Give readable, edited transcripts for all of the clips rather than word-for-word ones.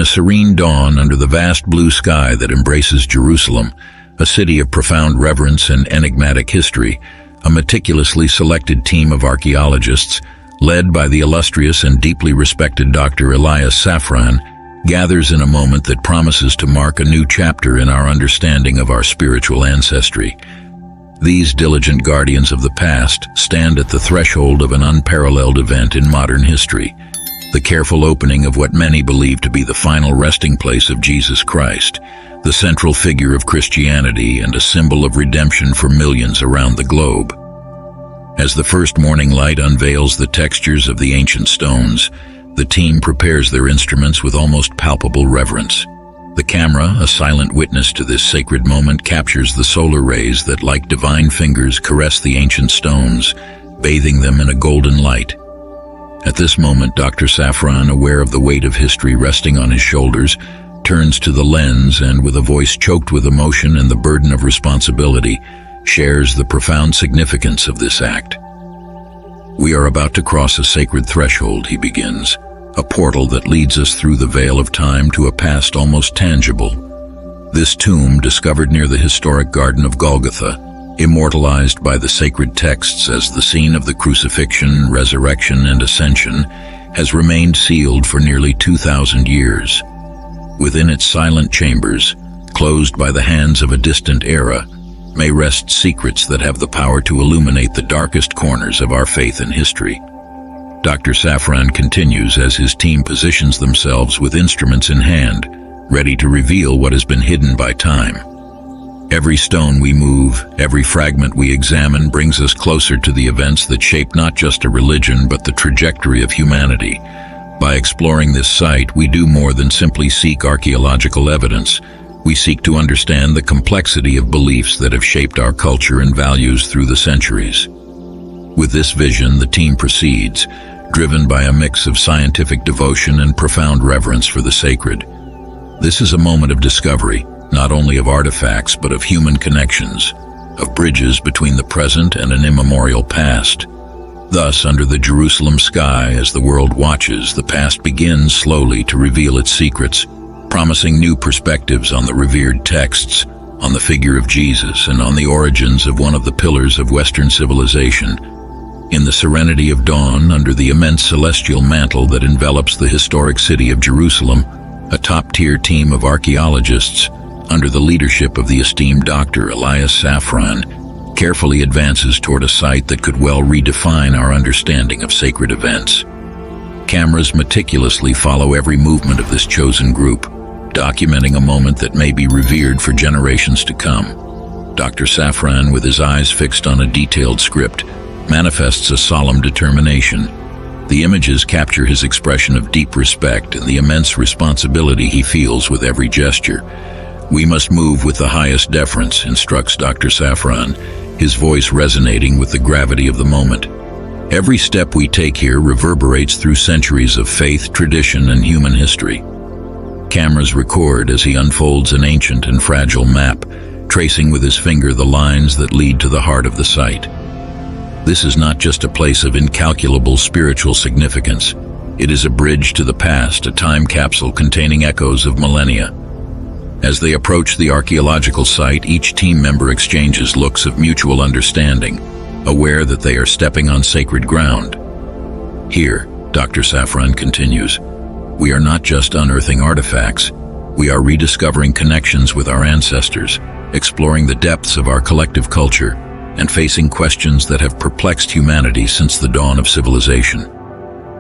a serene dawn under the vast blue sky that embraces Jerusalem, a city of profound reverence and enigmatic history, a meticulously selected team of archaeologists, led by the illustrious and deeply respected Dr. Elias Safran, gathers in a moment that promises to mark a new chapter in our understanding of our spiritual ancestry. These diligent guardians of the past stand at the threshold of an unparalleled event in modern history, the careful opening of what many believe to be the final resting place of Jesus Christ, the central figure of Christianity and a symbol of redemption for millions around the globe. As the first morning light unveils the textures of the ancient stones, the team prepares their instruments with almost palpable reverence. The camera, a silent witness to this sacred moment, captures the solar rays that, like divine fingers, caress the ancient stones, bathing them in a golden light. At this moment, Dr. Safran, aware of the weight of history resting on his shoulders, turns to the lens and, with a voice choked with emotion and the burden of responsibility, shares the profound significance of this act. "We are about to cross a sacred threshold," he begins, "a portal that leads us through the veil of time to a past almost tangible. This tomb, discovered near the historic Garden of Golgotha, immortalized by the sacred texts as the scene of the crucifixion, resurrection, and ascension, has remained sealed for nearly 2,000 years. Within its silent chambers, closed by the hands of a distant era, may rest secrets that have the power to illuminate the darkest corners of our faith and history." Dr. Safran continues as his team positions themselves with instruments in hand, ready to reveal what has been hidden by time. Every stone we move, every fragment we examine brings us closer to the events that shape not just a religion but the trajectory of humanity. By exploring this site, we do more than simply seek archaeological evidence. We seek to understand the complexity of beliefs that have shaped our culture and values through the centuries. With this vision, the team proceeds, driven by a mix of scientific devotion and profound reverence for the sacred. This is a moment of discovery, not only of artifacts but of human connections, of bridges between the present and an immemorial past. Thus, under the Jerusalem sky, as the world watches, the past begins slowly to reveal its secrets, promising new perspectives on the revered texts, on the figure of Jesus, and on the origins of one of the pillars of Western civilization. In the serenity of dawn, under the immense celestial mantle that envelops the historic city of Jerusalem, a top-tier team of archaeologists, under the leadership of the esteemed Dr. Elias Safran, carefully advances toward a site that could well redefine our understanding of sacred events. Cameras meticulously follow every movement of this chosen group, documenting a moment that may be revered for generations to come. Dr. Safran, with his eyes fixed on a detailed script, manifests a solemn determination. The images capture his expression of deep respect and the immense responsibility he feels with every gesture. "We must move with the highest deference," instructs Dr. Safran, his voice resonating with the gravity of the moment. "Every step we take here reverberates through centuries of faith, tradition, and human history." Cameras record as he unfolds an ancient and fragile map, tracing with his finger the lines that lead to the heart of the site. This is not just a place of incalculable spiritual significance. It is a bridge to the past, a time capsule containing echoes of millennia. As they approach the archaeological site, each team member exchanges looks of mutual understanding, aware that they are stepping on sacred ground. "Here," Dr. Safran continues, "we are not just unearthing artifacts, we are rediscovering connections with our ancestors, exploring the depths of our collective culture, and facing questions that have perplexed humanity since the dawn of civilization."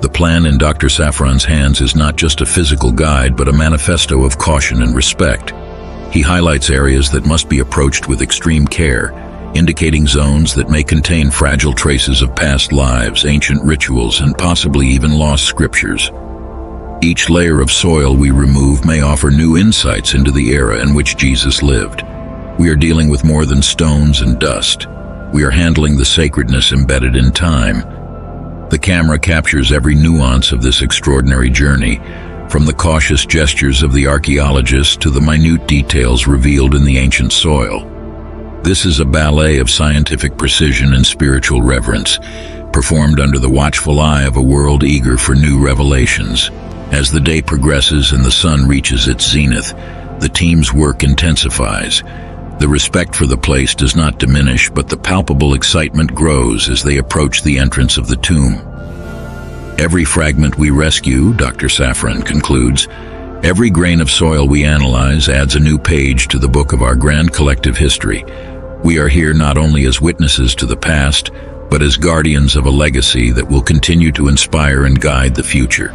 The plan in Dr. Safran's hands is not just a physical guide, but a manifesto of caution and respect. He highlights areas that must be approached with extreme care, indicating zones that may contain fragile traces of past lives, ancient rituals, and possibly even lost scriptures. Each layer of soil we remove may offer new insights into the era in which Jesus lived. We are dealing with more than stones and dust. We are handling the sacredness embedded in time. The camera captures every nuance of this extraordinary journey, from the cautious gestures of the archaeologists to the minute details revealed in the ancient soil. This is a ballet of scientific precision and spiritual reverence, performed under the watchful eye of a world eager for new revelations. As the day progresses and the sun reaches its zenith, the team's work intensifies. The respect for the place does not diminish, but the palpable excitement grows as they approach the entrance of the tomb. Every fragment we rescue, Dr. Safran concludes, every grain of soil we analyze adds a new page to the book of our grand collective history. We are here not only as witnesses to the past, but as guardians of a legacy that will continue to inspire and guide the future.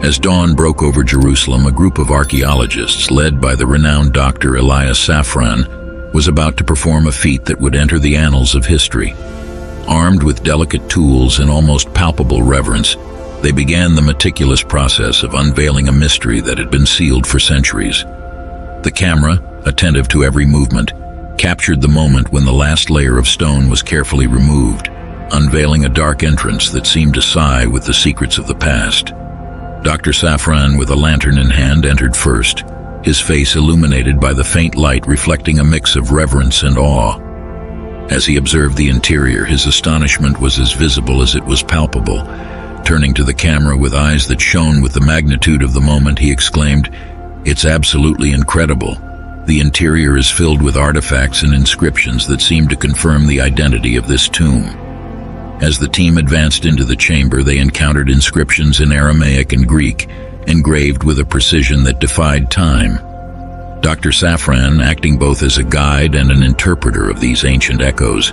As dawn broke over Jerusalem, a group of archaeologists, led by the renowned Dr. Elias Safran, was about to perform a feat that would enter the annals of history. Armed with delicate tools and almost palpable reverence, they began the meticulous process of unveiling a mystery that had been sealed for centuries. The camera, attentive to every movement, captured the moment when the last layer of stone was carefully removed, unveiling a dark entrance that seemed to sigh with the secrets of the past. Dr. Safran, with a lantern in hand, entered first, his face illuminated by the faint light reflecting a mix of reverence and awe. As he observed the interior, his astonishment was as visible as it was palpable. Turning to the camera with eyes that shone with the magnitude of the moment, he exclaimed, "It's absolutely incredible. The interior is filled with artifacts and inscriptions that seem to confirm the identity of this tomb." As the team advanced into the chamber, they encountered inscriptions in Aramaic and Greek, engraved with a precision that defied time. Dr. Safran, acting both as a guide and an interpreter of these ancient echoes,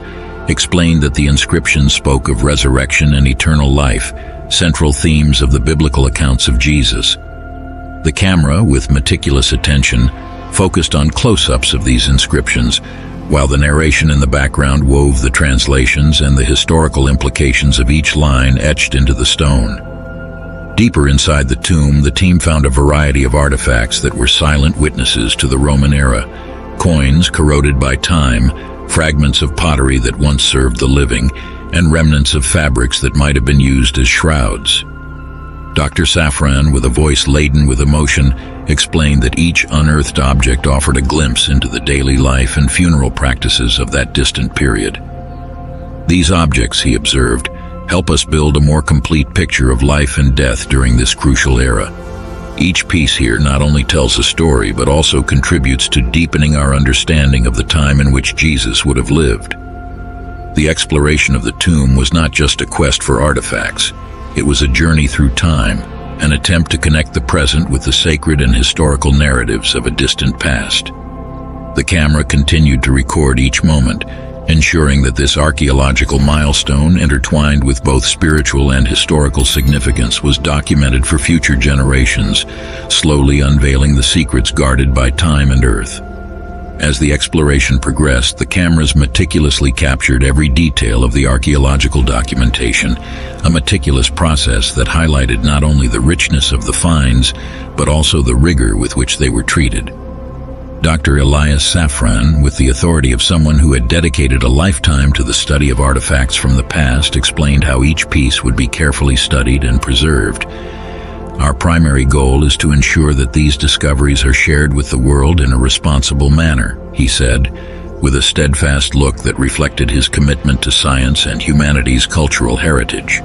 explained that the inscriptions spoke of resurrection and eternal life, central themes of the biblical accounts of Jesus. The camera, with meticulous attention, focused on close-ups of these inscriptions, while the narration in the background wove the translations and the historical implications of each line etched into the stone. Deeper inside the tomb, the team found a variety of artifacts that were silent witnesses to the Roman era: coins corroded by time, fragments of pottery that once served the living, and remnants of fabrics that might have been used as shrouds. Dr. Safran, with a voice laden with emotion, explained that each unearthed object offered a glimpse into the daily life and funeral practices of that distant period. "These objects," he observed, "help us build a more complete picture of life and death during this crucial era. Each piece here not only tells a story, but also contributes to deepening our understanding of the time in which Jesus would have lived." The exploration of the tomb was not just a quest for artifacts. It was a journey through time, an attempt to connect the present with the sacred and historical narratives of a distant past. The camera continued to record each moment, ensuring that this archaeological milestone, intertwined with both spiritual and historical significance, was documented for future generations, slowly unveiling the secrets guarded by time and earth. As the exploration progressed, the cameras meticulously captured every detail of the archaeological documentation, a meticulous process that highlighted not only the richness of the finds, but also the rigor with which they were treated. Dr. Elias Safran, with the authority of someone who had dedicated a lifetime to the study of artifacts from the past, explained how each piece would be carefully studied and preserved. "Our primary goal is to ensure that these discoveries are shared with the world in a responsible manner," he said, with a steadfast look that reflected his commitment to science and humanity's cultural heritage.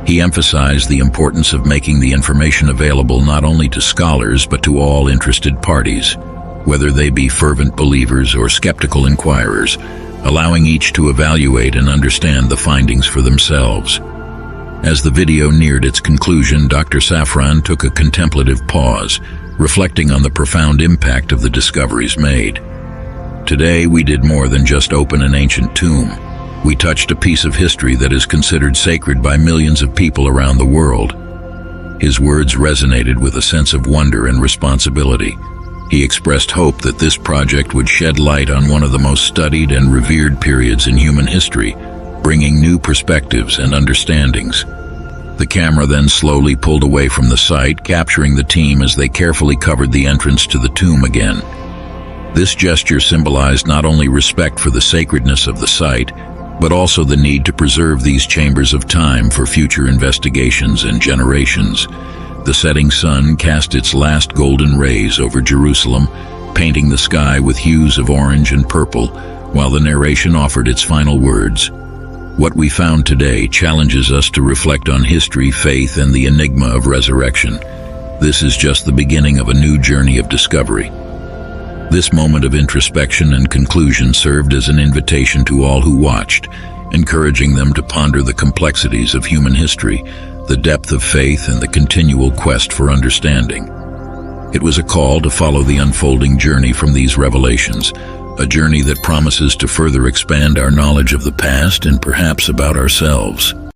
He emphasized the importance of making the information available not only to scholars but to all interested parties, whether they be fervent believers or skeptical inquirers, allowing each to evaluate and understand the findings for themselves. As the video neared its conclusion, Dr. Safran took a contemplative pause, reflecting on the profound impact of the discoveries made. "Today, we did more than just open an ancient tomb. We touched a piece of history that is considered sacred by millions of people around the world." His words resonated with a sense of wonder and responsibility. He expressed hope that this project would shed light on one of the most studied and revered periods in human history, bringing new perspectives and understandings. The camera then slowly pulled away from the site, capturing the team as they carefully covered the entrance to the tomb again. This gesture symbolized not only respect for the sacredness of the site, but also the need to preserve these chambers of time for future investigations and generations. The setting sun cast its last golden rays over Jerusalem, painting the sky with hues of orange and purple, while the narration offered its final words. What we found today challenges us to reflect on history, faith, and the enigma of resurrection. This is just the beginning of a new journey of discovery. This moment of introspection and conclusion served as an invitation to all who watched, encouraging them to ponder the complexities of human history, the depth of faith, and the continual quest for understanding. It was a call to follow the unfolding journey from these revelations, a journey that promises to further expand our knowledge of the past and perhaps about ourselves.